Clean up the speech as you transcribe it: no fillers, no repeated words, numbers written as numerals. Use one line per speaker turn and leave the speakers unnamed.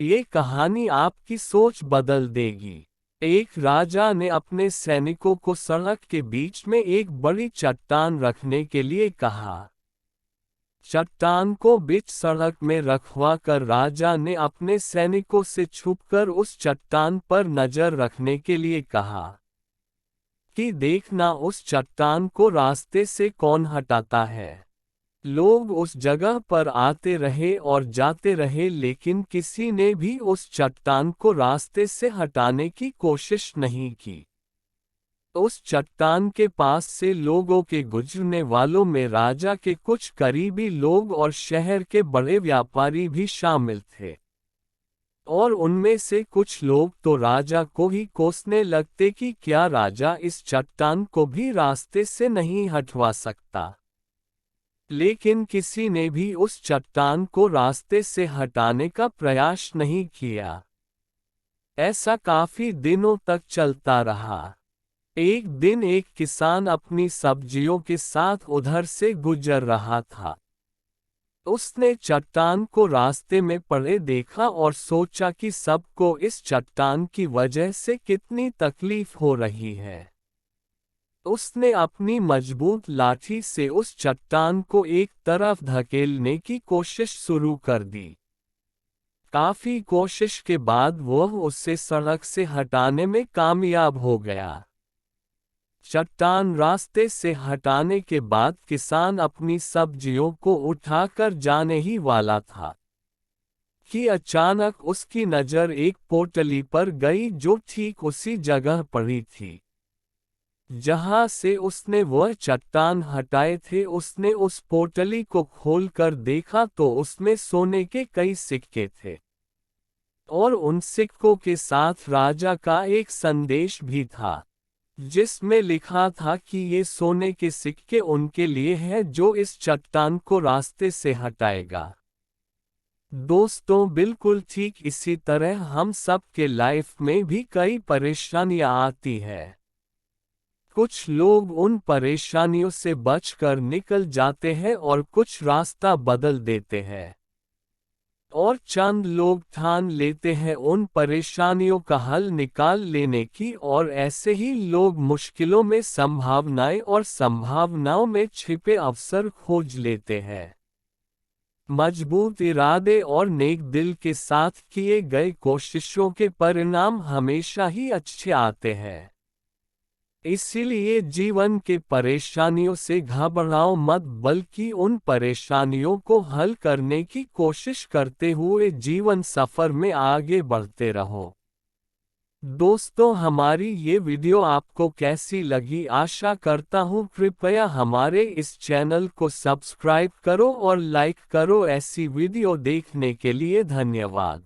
ये कहानी आपकी सोच बदल देगी। एक राजा ने अपने सैनिकों को सड़क के बीच में एक बड़ी चट्टान रखने के लिए कहा। चट्टान को बीच सड़क में रखवा कर राजा ने अपने सैनिकों से छुपकर उस चट्टान पर नजर रखने के लिए कहा कि देखना उस चट्टान को रास्ते से कौन हटाता है। लोग उस जगह पर आते रहे और जाते रहे, लेकिन किसी ने भी उस चट्टान को रास्ते से हटाने की कोशिश नहीं की। उस चट्टान के पास से लोगों के गुजरने वालों में राजा के कुछ करीबी लोग और शहर के बड़े व्यापारी भी शामिल थे। और उनमें से कुछ लोग तो राजा को ही कोसने लगते कि क्या राजा इस चट्टान को भी रास्ते से नहीं हटवा सकता। लेकिन किसी ने भी उस चट्टान को रास्ते से हटाने का प्रयास नहीं किया। ऐसा काफी दिनों तक चलता रहा। एक दिन एक किसान अपनी सब्जियों के साथ उधर से गुजर रहा था। उसने चट्टान को रास्ते में पड़े देखा और सोचा कि सबको इस चट्टान की वजह से कितनी तकलीफ हो रही है। उसने अपनी मजबूत लाठी से उस चट्टान को एक तरफ धकेलने की कोशिश शुरू कर दी। काफी कोशिश के बाद वह उसे सड़क से हटाने में कामयाब हो गया। चट्टान रास्ते से हटाने के बाद किसान अपनी सब्जियों को उठाकर जाने ही वाला था कि अचानक उसकी नज़र एक पोटली पर गई जो ठीक उसी जगह पड़ी थी जहां से उसने वह चट्टान हटाए थे। उसने उस पोटली को खोलकर देखा तो उसमें सोने के कई सिक्के थे और उन सिक्कों के साथ राजा का एक संदेश भी था जिसमें लिखा था कि ये सोने के सिक्के उनके लिए हैं जो इस चट्टान को रास्ते से हटाएगा। दोस्तों, बिल्कुल ठीक इसी तरह हम सब के लाइफ में भी कई परेशानियां आती है। कुछ लोग उन परेशानियों से बचकर निकल जाते हैं और कुछ रास्ता बदल देते हैं। और चंद लोग ठान लेते हैं उन परेशानियों का हल निकाल लेने की, और ऐसे ही लोग मुश्किलों में संभावनाएं और संभावनाओं में छिपे अवसर खोज लेते हैं। मजबूत इरादे और नेक दिल के साथ किए गए कोशिशों के परिणाम हमेशा ही अच्छे आते हैं। इसीलिए जीवन के परेशानियों से घबराओ मत, बल्कि उन परेशानियों को हल करने की कोशिश करते हुए जीवन सफर में आगे बढ़ते रहो। दोस्तों, हमारी ये वीडियो आपको कैसी लगी आशा करता हूँ कृपया हमारे इस चैनल को सब्सक्राइब करो और लाइक करो। ऐसी वीडियो देखने के लिए धन्यवाद।